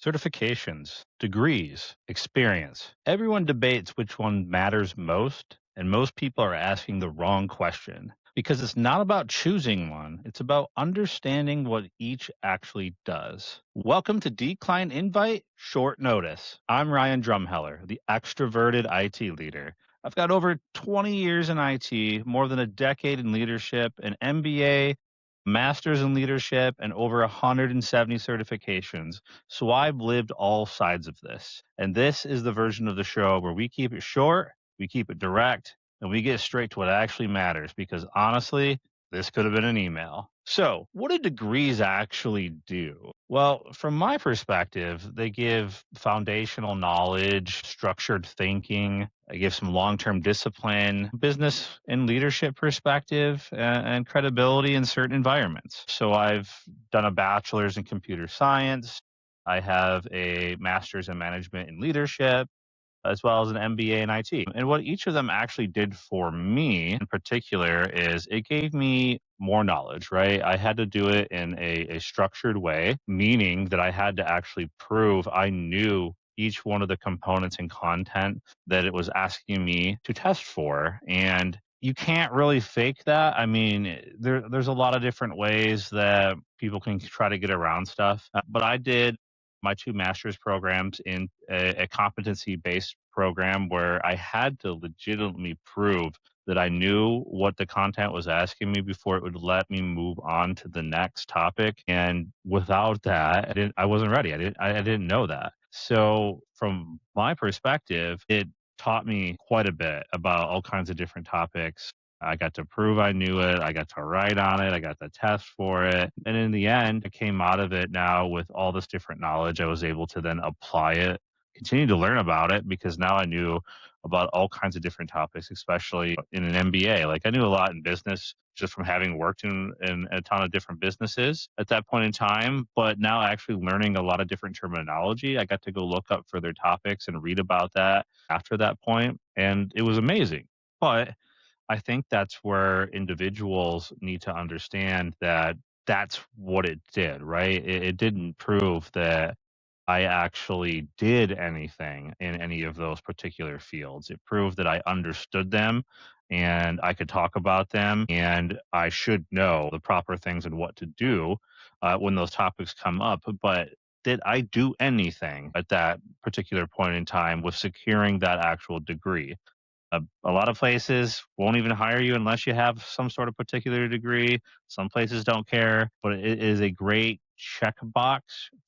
Certifications, degrees, experience. Everyone debates which one matters most, and most people are asking the wrong question because it's not about choosing one, it's about understanding what each actually does. Welcome to Decline Invite Short Notice. I'm Ryan Drumheller, the extroverted IT leader. I've got over 20 years in IT, more than a decade in leadership, an MBA, master's in leadership, and over 170 certifications. So I've lived all sides of this. And this is the version of the show where we keep it short, we keep it direct, and we get straight to what actually matters because honestly, this could have been an email. So, what do degrees actually do? Well, from my perspective, they give foundational knowledge, structured thinking, they give some long term discipline, business and leadership perspective, and credibility in certain environments. So, I've done a bachelor's in computer science. I have a master's in management and leadership, as well as an MBA in IT. And what each of them actually did for me in particular is it gave me more knowledge, right? I had to do it in a structured way, meaning that I had to actually prove I knew each one of the components and content that it was asking me to test for. And you can't really fake that. I mean, there's a lot of different ways that people can try to get around stuff. But I did my two master's programs in a competency based program where I had to legitimately prove that I knew what the content was asking me before it would let me move on to the next topic. And without that, I wasn't ready. I didn't know that. So from my perspective, it taught me quite a bit about all kinds of different topics. I got to prove I knew it. I got to write on it. I got the test for it. And in the end, I came out of it now with all this different knowledge. I was able to then apply it, continue to learn about it because now I knew about all kinds of different topics, especially in an MBA. Like I knew a lot in business just from having worked in a ton of different businesses at that point in time. But now actually learning a lot of different terminology, I got to go look up further topics and read about that after that point. And it was amazing. But I think that's where individuals need to understand that that's what it did, right? It didn't prove that I actually did anything in any of those particular fields. It proved that I understood them and I could talk about them and I should know the proper things and what to do when those topics come up. But did I do anything at that particular point in time with securing that actual degree? A lot of places won't even hire you unless you have some sort of particular degree. Some places don't care, but it is a great checkbox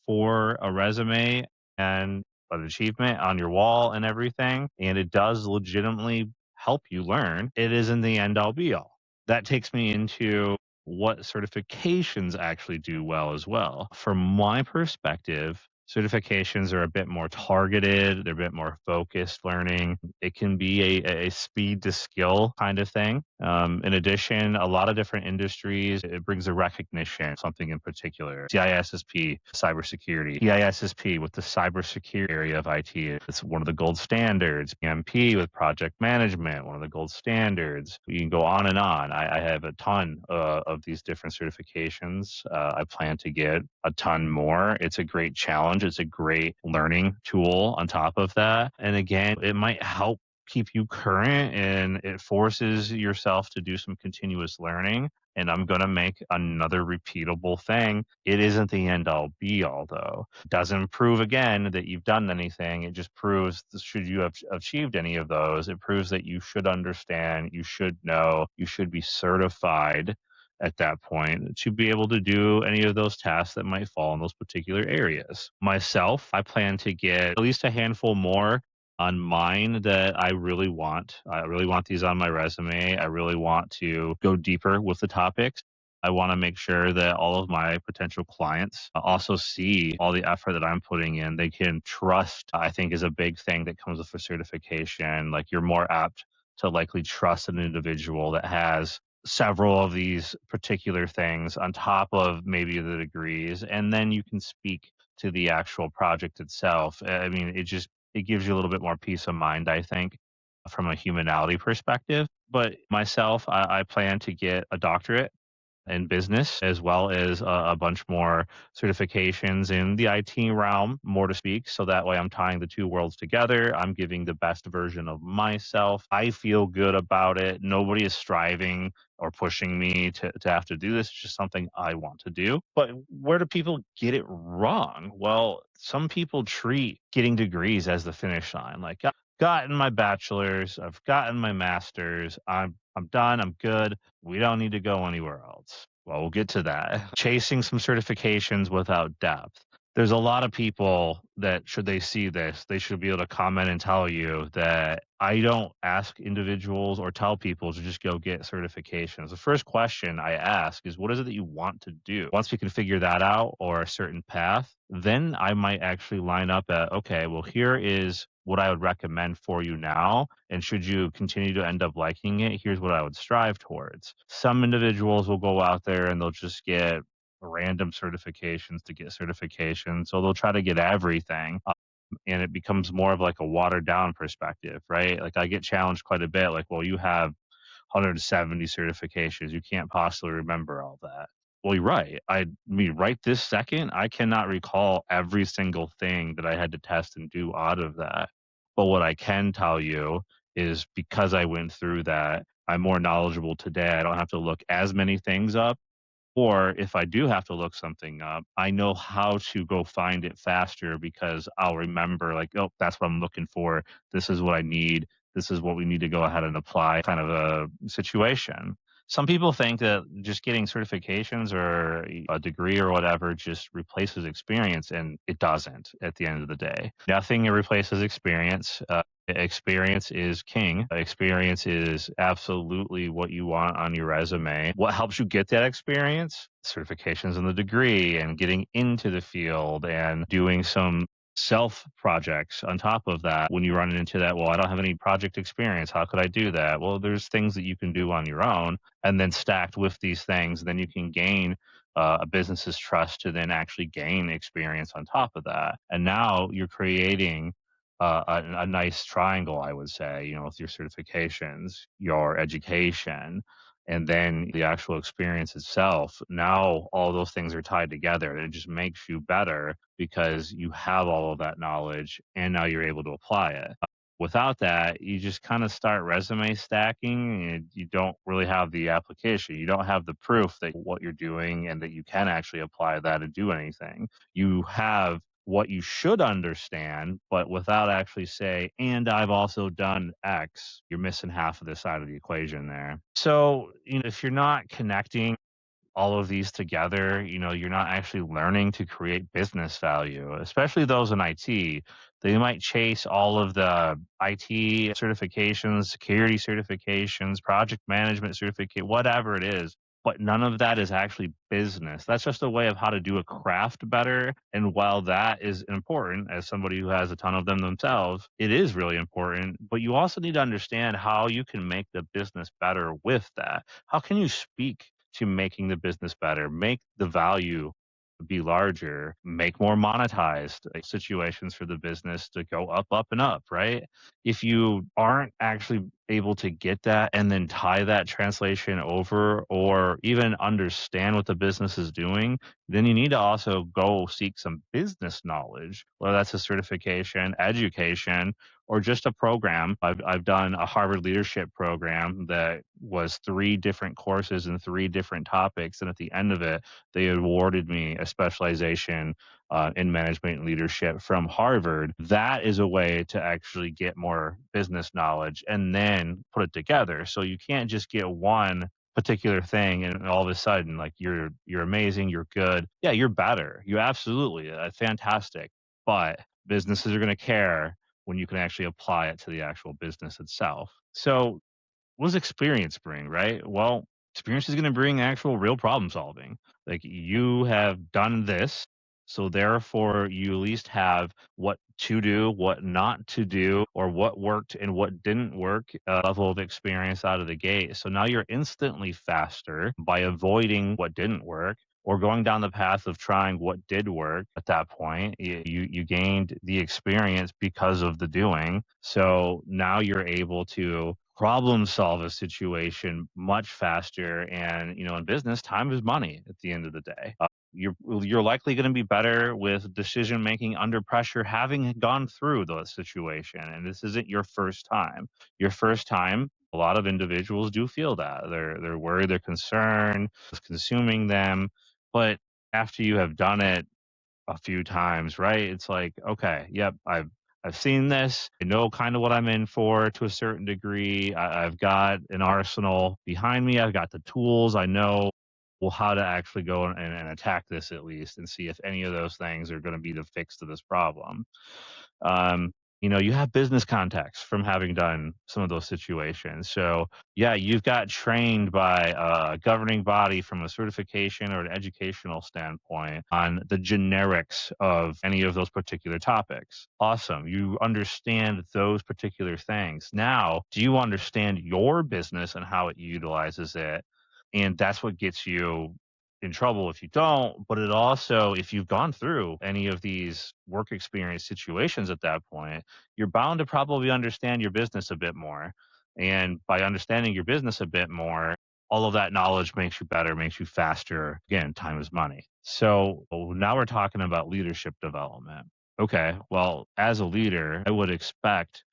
for a resume and an achievement on your wall and everything. And it does legitimately help you learn. It isn't the end all be all. That takes me into what certifications actually do well as well. From my perspective, certifications are a bit more targeted, they're a bit more focused learning. It can be a speed to skill kind of thing. In addition, a lot of different industries, it brings a recognition, something in particular. CISSP, cybersecurity. CISSP with the cybersecurity area of IT, it's one of the gold standards. PMP with project management, one of the gold standards. You can go on and on. I have a ton of these different certifications. I plan to get a ton more. It's a great challenge. It's a great learning tool on top of that. And again, it might help keep you current and it forces yourself to do some continuous learning. And I'm going to make another repeatable thing. It isn't the end all be all, though. It doesn't prove again that you've done anything. It just proves, should you have achieved any of those, it proves that you should understand, you should know, you should be certified at that point to be able to do any of those tasks that might fall in those particular areas. Myself, I plan to get at least a handful more on mine that I really want. I really want these on my resume. I really want to go deeper with the topics. I want to make sure that all of my potential clients also see all the effort that I'm putting in. They can trust, I think, is a big thing that comes with a certification. Like you're more apt to likely trust an individual that has several of these particular things on top of maybe the degrees, and then you can speak to the actual project itself. I mean, it gives you a little bit more peace of mind, I think, from a humanality perspective. But myself, I plan to get a doctorate in business, as well as a bunch more certifications in the IT realm, more to speak. So that way I'm tying the two worlds together. I'm giving the best version of myself. I feel good about it. Nobody is striving or pushing me to have to do this. It's just something I want to do. But where do people get it wrong? Well, some people treat getting degrees as the finish line. Like, I've gotten my bachelor's, I've gotten my master's, I'm done, I'm good. We don't need to go anywhere else. Well, we'll get to that. Chasing some certifications without depth. There's a lot of people that, should they see this, they should be able to comment and tell you that I don't ask individuals or tell people to just go get certifications. The first question I ask is, what is it that you want to do? Once we can figure that out, or a certain path, then I might actually line up at, okay, well, here is what I would recommend for you now. And should you continue to end up liking it, here's what I would strive towards. Some individuals will go out there and they'll just get random certifications to get certifications. So they'll try to get everything. And it becomes more of like a watered down perspective, right? Like, I get challenged quite a bit. Like, well, you have 170 certifications. You can't possibly remember all that. Well, you're right. I mean, right this second, I cannot recall every single thing that I had to test and do out of that. But what I can tell you is, because I went through that, I'm more knowledgeable today. I don't have to look as many things up, or if I do have to look something up, I know how to go find it faster, because I'll remember, like, oh, that's what I'm looking for. This is what I need. This is what we need to go ahead and apply, kind of a situation. Some people think that just getting certifications or a degree or whatever just replaces experience, and it doesn't at the end of the day. Nothing replaces experience. Experience is king. Experience is absolutely what you want on your resume. What helps you get that experience? Certifications and the degree, and getting into the field, and doing some self projects on top of that. When you run into that, well, I don't have any project experience, how could I do that? Well, there's things that you can do on your own, and then stacked with these things, then you can gain a business's trust to then actually gain experience on top of that. And now you're creating a nice triangle, I would say, with your certifications, your education, and then the actual experience itself. Now all those things are tied together, and it just makes you better, because you have all of that knowledge and now you're able to apply it. Without that, you just kind of start resume stacking, and you don't really have the application. You don't have the proof that what you're doing and that you can actually apply that and do anything. You have what you should understand, but without actually say, and I've also done X, you're missing half of the side of the equation there. So, if you're not connecting all of these together, you're not actually learning to create business value, especially those in IT. They might chase all of the IT certifications, security certifications, project management certificate, whatever it is. But none of that is actually business. That's just a way of how to do a craft better. And while that is important, as somebody who has a ton of them themselves, it is really important. But you also need to understand how you can make the business better with that. How can you speak to making the business better, make the value be larger, make more monetized situations for the business to go up, up, and up, right? If you aren't actually able to get that and then tie that translation over, or even understand what the business is doing, then you need to also go seek some business knowledge, whether that's a certification, education, or just a program. I've done a Harvard leadership program that was 3 different courses and 3 different topics. And at the end of it, they awarded me a specialization in management and leadership from Harvard. That is a way to actually get more business knowledge and then put it together. So you can't just get one particular thing and all of a sudden, like, you're amazing, you're good. Yeah, you're better. You absolutely fantastic. But businesses are going to care when you can actually apply it to the actual business itself. So what does experience bring, right? Well, experience is going to bring actual real problem solving. Like, you have done this, so therefore you at least have what to do, what not to do, or what worked and what didn't work, level of experience out of the gate. So now you're instantly faster by avoiding what didn't work, or going down the path of trying what did work. At that point, you gained the experience because of the doing. So now you're able to problem solve a situation much faster. And in business, time is money at the end of the day. You're likely going to be better with decision making under pressure, having gone through the situation. And this isn't your first time. Your first time, a lot of individuals do feel that they're worried, they're concerned, it's consuming them. But after you have done it a few times, right? It's like, okay, yep, I've seen this. I know kind of what I'm in for to a certain degree. I've got an arsenal behind me. I've got the tools. I know well how to actually go and attack this at least and see if any of those things are going to be the fix to this problem. Um, you have business contacts from having done some of those situations. So, yeah, you've got trained by a governing body from a certification or an educational standpoint on the generics of any of those particular topics. Awesome. You understand those particular things. Now, do you understand your business and how it utilizes it? And that's what gets you in trouble if you don't. But it also, if you've gone through any of these work experience situations at that point, you're bound to probably understand your business a bit more. And by understanding your business a bit more, all of that knowledge makes you better, makes you faster. Again, time is money. So now we're talking about leadership development. Okay, well, as a leader, I would expect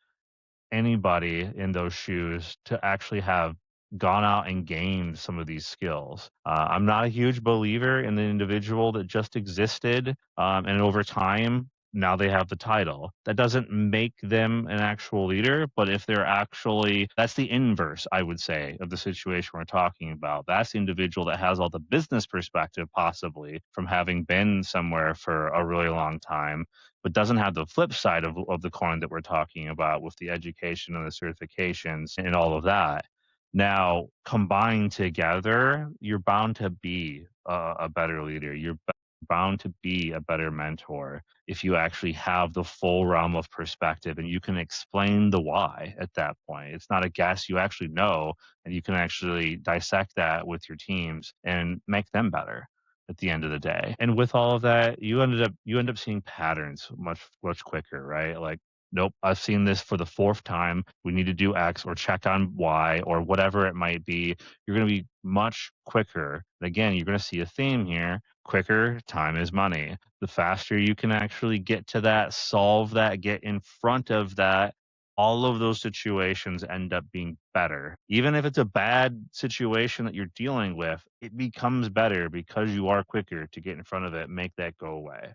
anybody in those shoes to actually have gone out and gained some of these skills. I'm not a huge believer in the individual that just existed and over time, now they have the title. That doesn't make them an actual leader, but if they're actually, that's the inverse, I would say, of the situation we're talking about. That's the individual that has all the business perspective, possibly from having been somewhere for a really long time, but doesn't have the flip side of the coin that we're talking about with the education and the certifications and all of that. Now, combined together, you're bound to be a better leader. You're bound to be a better mentor if you actually have the full realm of perspective and you can explain the why at that point. It's not a guess, you actually know, and you can actually dissect that with your teams and make them better at the end of the day. And with all of that, you end up seeing patterns much quicker, right? Like, nope, I've seen this for the fourth time. We need to do X or check on Y or whatever it might be. You're going to be much quicker. Again, you're going to see a theme here. Quicker, time is money. The faster you can actually get to that, solve that, get in front of that, all of those situations end up being better. Even if it's a bad situation that you're dealing with, it becomes better because you are quicker to get in front of it, make that go away.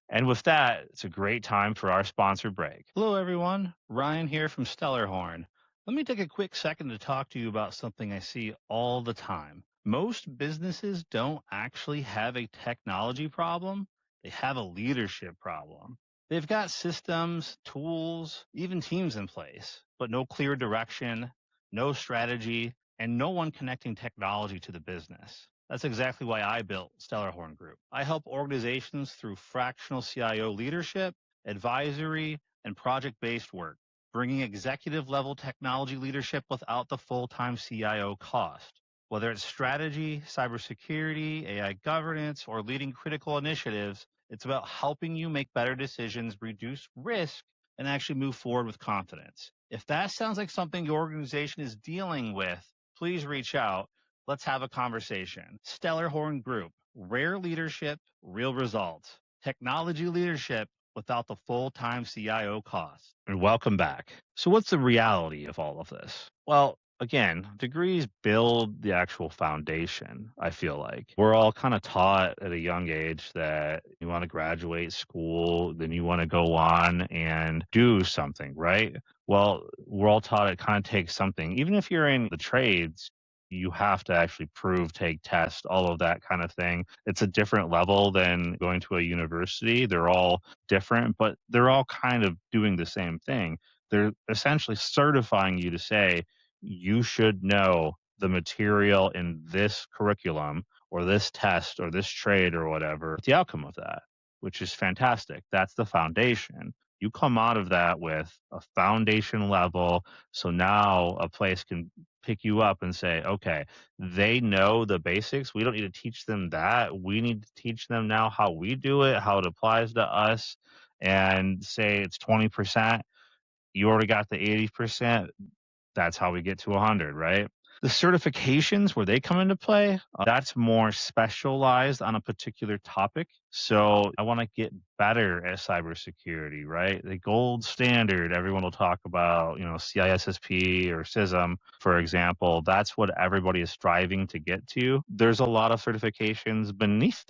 And with that, it's a great time for our sponsor break. Hello, everyone. Ryan here from Stellarhorn. Let me take a quick second to talk to you about something I see all the time. Most businesses don't actually have a technology problem, they have a leadership problem. They've got systems, tools, even teams in place, but no clear direction, no strategy, and no one connecting technology to the business. That's exactly why I built Stellarhorn Group. I help organizations through fractional CIO leadership, advisory, and project based work, bringing executive level technology leadership without the full time CIO cost. Whether it's strategy, cybersecurity, AI governance, or leading critical initiatives, it's about helping you make better decisions, reduce risk, and actually move forward with confidence. If that sounds like something your organization is dealing with, please reach out. Let's have a conversation. Stellarhorn Group, rare leadership, real results. Technology leadership without the full-time CIO cost. And welcome back. So what's the reality of all of this? Well, again, degrees build the actual foundation, I feel like. We're all kind of taught at a young age that you want to graduate school, then you want to go on and do something, right? Well, we're all taught it kind of takes something. Even if you're in the trades, you have to actually prove, take tests, all of that kind of thing. It's a different level than going to a university. They're all different, but they're all kind of doing the same thing. They're essentially certifying you to say, you should know the material in this curriculum or this test or this trade or whatever, the outcome of that, which is fantastic. That's the foundation. You come out of that with a foundation level. So now a place can pick you up and say, okay, they know the basics. We don't need to teach them that. We need to teach them now how we do it, how it applies to us, and say it's 20%. You already got the 80%. That's how we get to 100, right? The certifications where they come into play, that's more specialized on a particular topic. So I want to get better at cybersecurity, right? The gold standard, everyone will talk about, CISSP or CISM, for example. That's what everybody is striving to get to. There's a lot of certifications beneath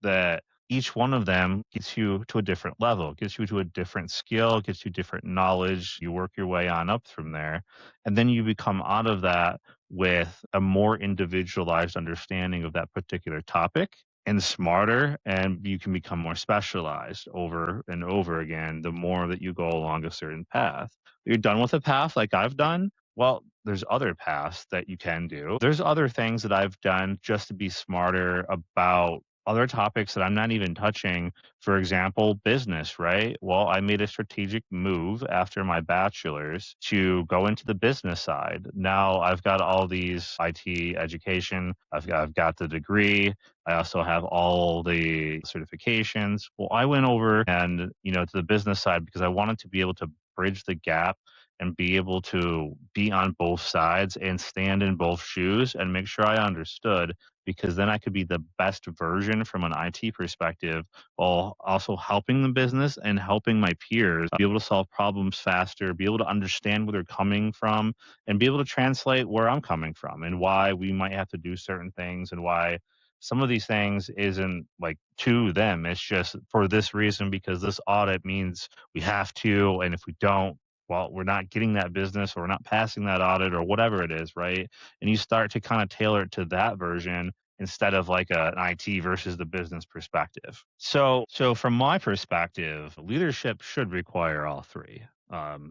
that each one of them gets you to a different level, gets you to a different skill, gets you different knowledge. You work your way on up from there. And then you become out of that with a more individualized understanding of that particular topic and smarter, and you can become more specialized over and over again the more that you go along a certain path. You're done with a path like I've done. Well, there's other paths that you can do. There's other things that I've done just to be smarter about other topics that I'm not even touching. For example, business, right? Well, I made a strategic move after my bachelor's to go into the business side. Now I've got all these IT education, I've got the degree, I also have all the certifications. Well, I went over and, to the business side because I wanted to be able to bridge the gap and be able to be on both sides and stand in both shoes and make sure I understood, because then I could be the best version from an IT perspective while also helping the business and helping my peers be able to solve problems faster, be able to understand where they're coming from, and be able to translate where I'm coming from and why we might have to do certain things and why some of these things isn't like to them. It's just for this reason because this audit means we have to. And if we don't, well, we're not getting that business or we're not passing that audit or whatever it is, right? And you start to kind of tailor it to that version instead of like an IT versus the business perspective. So from my perspective, leadership should require all three. Um,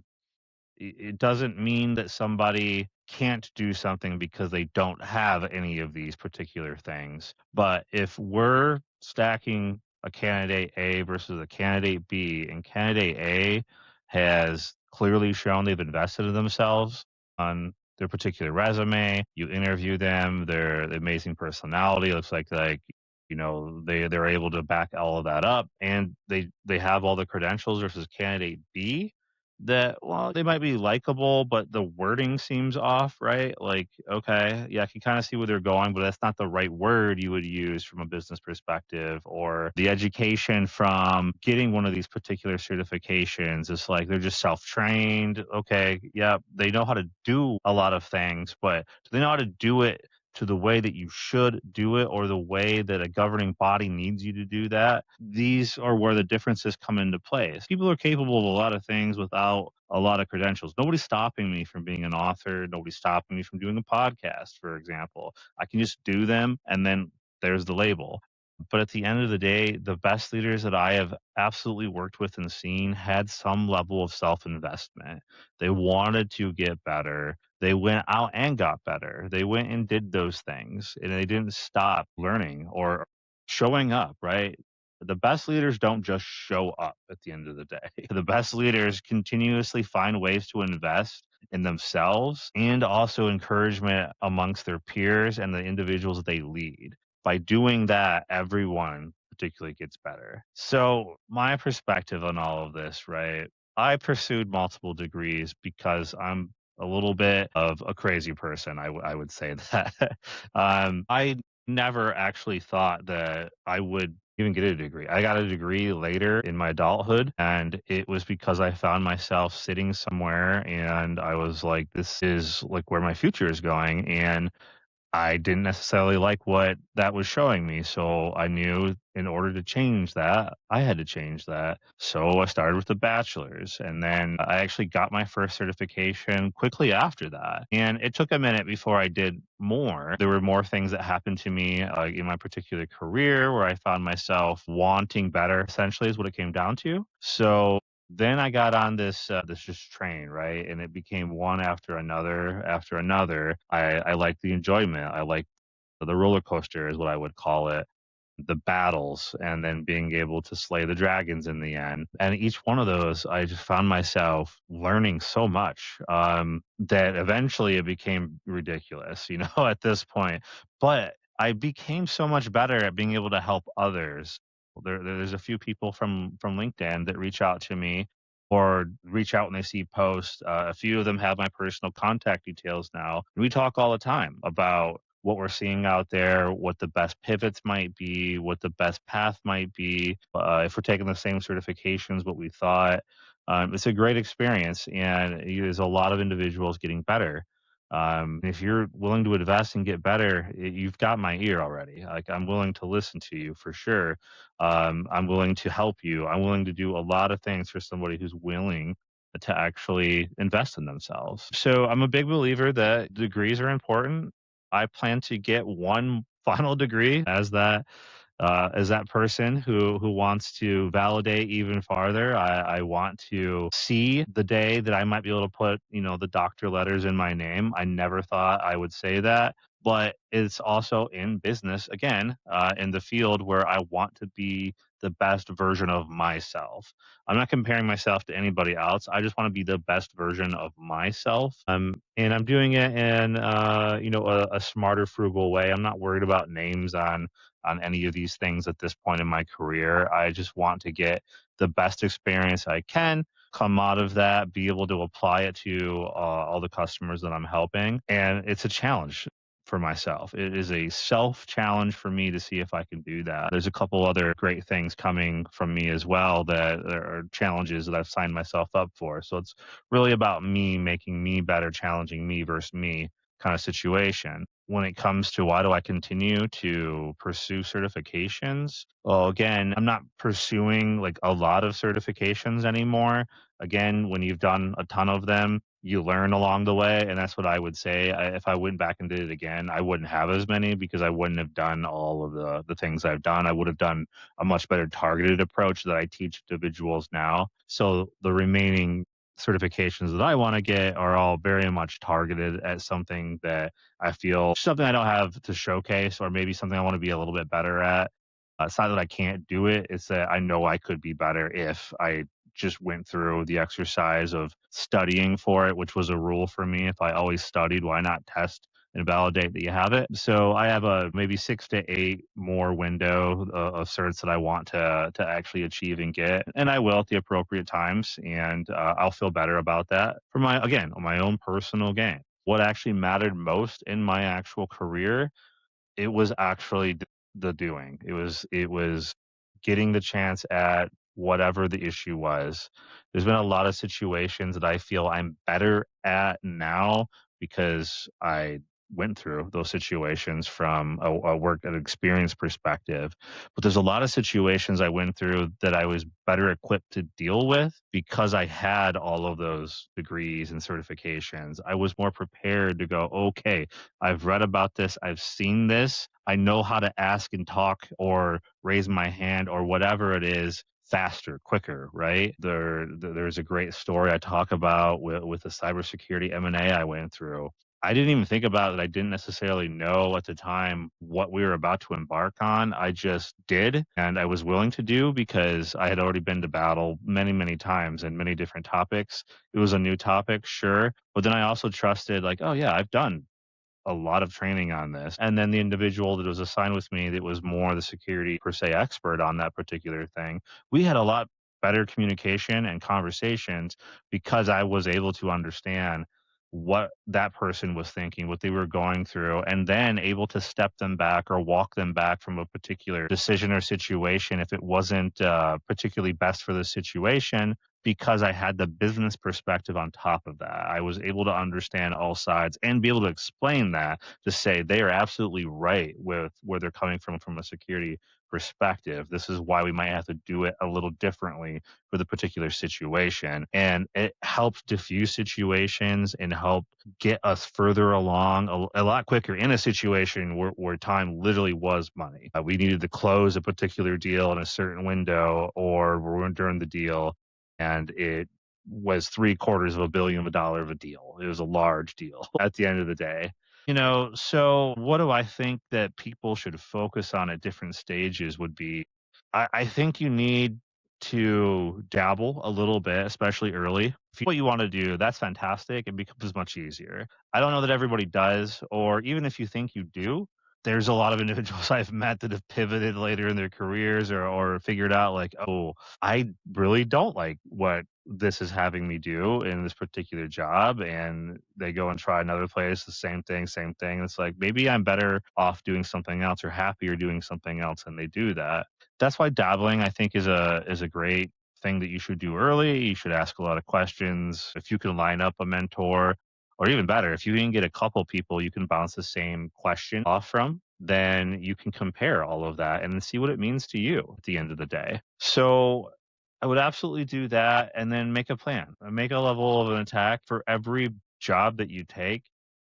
it doesn't mean that somebody can't do something because they don't have any of these particular things. But if we're stacking a candidate A versus a candidate B, and candidate A has clearly shown they've invested in themselves on their particular resume, you interview them, their amazing personality looks like they're able to back all of that up, and they have all the credentials versus candidate B that, well, they might be likable, but the wording seems off, right? Like, okay, yeah, I can kind of see where they're going, but that's not the right word you would use from a business perspective. Or the education from getting one of these particular certifications is like they're just self trained. Okay, yeah, they know how to do a lot of things, but do they know how to do it to the way that you should do it or the way that a governing body needs you to do that? These are where the differences come into place. People are capable of a lot of things without a lot of credentials. Nobody's stopping me from being an author. Nobody's stopping me from doing a podcast, for example. I can just do them and then there's the label. But at the end of the day, the best leaders that I have absolutely worked with and seen had some level of self investment. They wanted to get better. They went out and got better. They went and did those things and they didn't stop learning or showing up, right? The best leaders don't just show up at the end of the day. The best leaders continuously find ways to invest in themselves and also encouragement amongst their peers and the individuals they lead. By doing that, everyone particularly gets better. So, my perspective on all of this, right? I pursued multiple degrees because I'm a little bit of a crazy person. I would say that. I never actually thought that I would even get a degree. I got a degree later in my adulthood, and it was because I found myself sitting somewhere and I was like, this is like where my future is going. And I didn't necessarily like what that was showing me. So I knew in order to change that, I had to change that. So I started with the bachelor's and then I actually got my first certification quickly after that. And it took a minute before I did more. There were more things that happened to me in my particular career where I found myself wanting better, essentially, is what it came down to. So then I got on this just train, right? And it became one after another. I like the enjoyment. I like the roller coaster is what I would call it, the battles, and then being able to slay the dragons in the end. And each one of those, I just found myself learning so much that eventually it became ridiculous, at this point. But I became so much better at being able to help others. There's a few people from LinkedIn that reach out to me or reach out when they see posts. A few of them have my personal contact details now. We talk all the time about what we're seeing out there, what the best pivots might be, what the best path might be, if we're taking the same certifications, what we thought. It's a great experience, and there's a lot of individuals getting better. If you're willing to invest and get better, you've got my ear already. Like, I'm willing to listen to you for sure. I'm willing to help you. I'm willing to do a lot of things for somebody who's willing to actually invest in themselves. So I'm a big believer that degrees are important. I plan to get one final degree as that person who wants to validate even farther. I want to see the day that I might be able to put, the doctor letters in my name. I never thought I would say that, but it's also in business again, in the field where I want to be the best version of myself. I'm not comparing myself to anybody else. I just want to be the best version of myself. And I'm doing it in, a smarter, frugal way. I'm not worried about names on any of these things at this point in my career. I just want to get the best experience I can, come out of that, be able to apply it to all the customers that I'm helping. And it's a challenge for myself. It is a self challenge for me to see if I can do that. There's a couple other great things coming from me as well that are challenges that I've signed myself up for. So it's really about me making me better, challenging me versus me kind of situation. When it comes to why do I continue to pursue certifications? Well, again, I'm not pursuing like a lot of certifications anymore. Again, when you've done a ton of them, you learn along the way. And that's what I would say. If I went back and did it again, I wouldn't have as many because I wouldn't have done all of the things I've done. I would have done a much better targeted approach that I teach individuals now. So the remaining certifications that I want to get are all very much targeted at something that I feel something I don't have to showcase, or maybe something I want to be a little bit better at. It's not that I can't do it, it's that I know I could be better if I just went through the exercise of studying for it, which was a rule for me. If I always studied, why not test and validate that you have it? So I have a maybe 6 to 8 more window of certs that I want to actually achieve and get, and I will at the appropriate times, and I'll feel better about that for my again on my own personal gain. What actually mattered most in my actual career, it was actually the doing. It was getting the chance at whatever the issue was. There's been a lot of situations that I feel I'm better at now because I went through those situations from a work and experience perspective. But there's a lot of situations I went through that I was better equipped to deal with because I had all of those degrees and certifications. I was more prepared to go, okay, I've read about this, I've seen this, I know how to ask and talk or raise my hand or whatever it is faster, quicker, right? There's a great story I talk about with the cybersecurity M&A I went through. I didn't even think about it. I didn't necessarily know at the time what we were about to embark on. I just did, and I was willing to do because I had already been to battle many, many times and many different topics. It was a new topic, sure, but then I also trusted, like, oh yeah, I've done a lot of training on this. And then the individual that was assigned with me that was more the security per se expert on that particular thing, we had a lot better communication and conversations because I was able to understand what that person was thinking, what they were going through, and then able to step them back or walk them back from a particular decision or situation if it wasn't particularly best for the situation because I had the business perspective on top of that. I was able to understand all sides and be able to explain that to say they are absolutely right with where they're coming from a security perspective. This is why we might have to do it a little differently for the particular situation. And it helps diffuse situations and help get us further along a lot quicker in a situation where time literally was money. We needed to close a particular deal in a certain window, or we weren't during the deal and it was three-quarters of $1 billion of a deal. It was a large deal at the end of the day. So what do I think that people should focus on at different stages would be, I think you need to dabble a little bit, especially early. If you know what you want to do, that's fantastic. It becomes much easier. I don't know that everybody does, or even if you think you do, there's a lot of individuals I've met that have pivoted later in their careers or figured out like, "Oh, I really don't like what this is having me do in this particular job," and they go and try another place, the same thing, same thing. It's like, maybe I'm better off doing something else or happier doing something else, and they do that. That's why dabbling, I think, is a great thing that you should do early. You should ask a lot of questions. If you can line up a mentor, or even better, if you can get a couple people you can bounce the same question off from, then you can compare all of that and then see what it means to you at the end of the day. So I would absolutely do that and then make a plan. Make a level of an attack for every job that you take.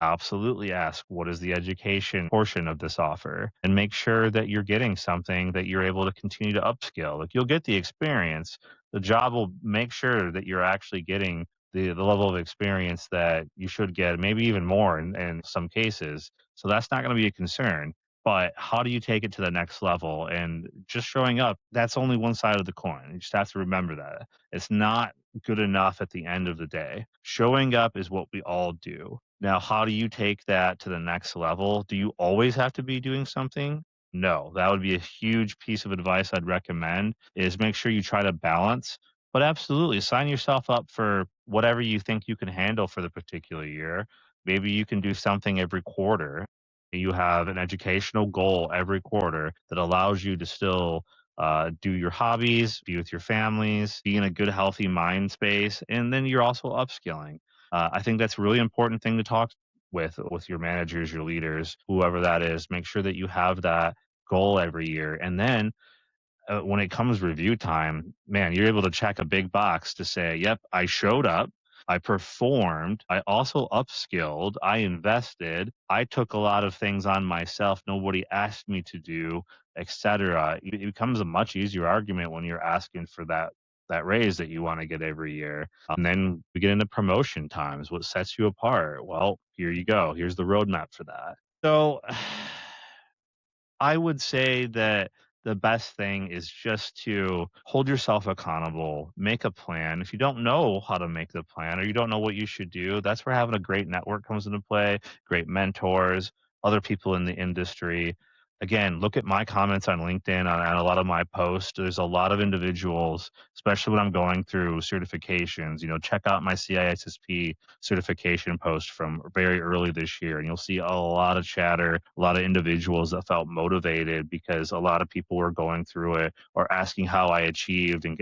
Absolutely ask, what is the education portion of this offer? And make sure that you're getting something that you're able to continue to upskill. Like, you'll get the experience. The job will make sure that you're actually getting the level of experience that you should get, maybe even more in some cases. So that's not going to be a concern. But how do you take it to the next level? And just showing up, that's only one side of the coin. You just have to remember that. It's not good enough at the end of the day. Showing up is what we all do. Now, how do you take that to the next level? Do you always have to be doing something? No, that would be a huge piece of advice I'd recommend is make sure you try to balance, but absolutely sign yourself up for whatever you think you can handle for the particular year. Maybe you can do something every quarter. You have an educational goal every quarter that allows you to still do your hobbies, be with your families, be in a good, healthy mind space, and then you're also upskilling. I think that's a really important thing to talk with your managers, your leaders, whoever that is. Make sure that you have that goal every year, and then when it comes review time, man, you're able to check a big box to say, yep, I showed up, I performed, I also upskilled, I invested, I took a lot of things on myself nobody asked me to do, etc. It becomes a much easier argument when you're asking for that raise that you want to get every year. And then we get into promotion times. What sets you apart? Well, here you go. Here's the roadmap for that. So I would say that the best thing is just to hold yourself accountable, make a plan. If you don't know how to make the plan or you don't know what you should do, that's where having a great network comes into play, great mentors, other people in the industry. Again, look at my comments on LinkedIn on a lot of my posts. There's a lot of individuals, especially when I'm going through certifications. Check out my CISSP certification post from very early this year. And you'll see a lot of chatter, a lot of individuals that felt motivated because a lot of people were going through it or asking how I achieved and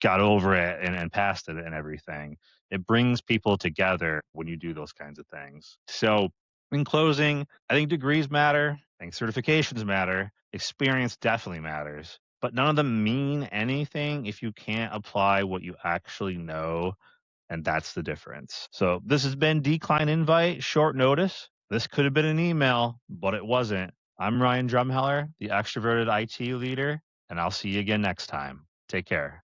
got over it and passed it and everything. It brings people together when you do those kinds of things. So, in closing, I think degrees matter. I think certifications matter. Experience definitely matters. But none of them mean anything if you can't apply what you actually know, and that's the difference. So this has been Decline Invite, short notice. This could have been an email, but it wasn't. I'm Ryan Drumheller, the extroverted IT leader, and I'll see you again next time. Take care.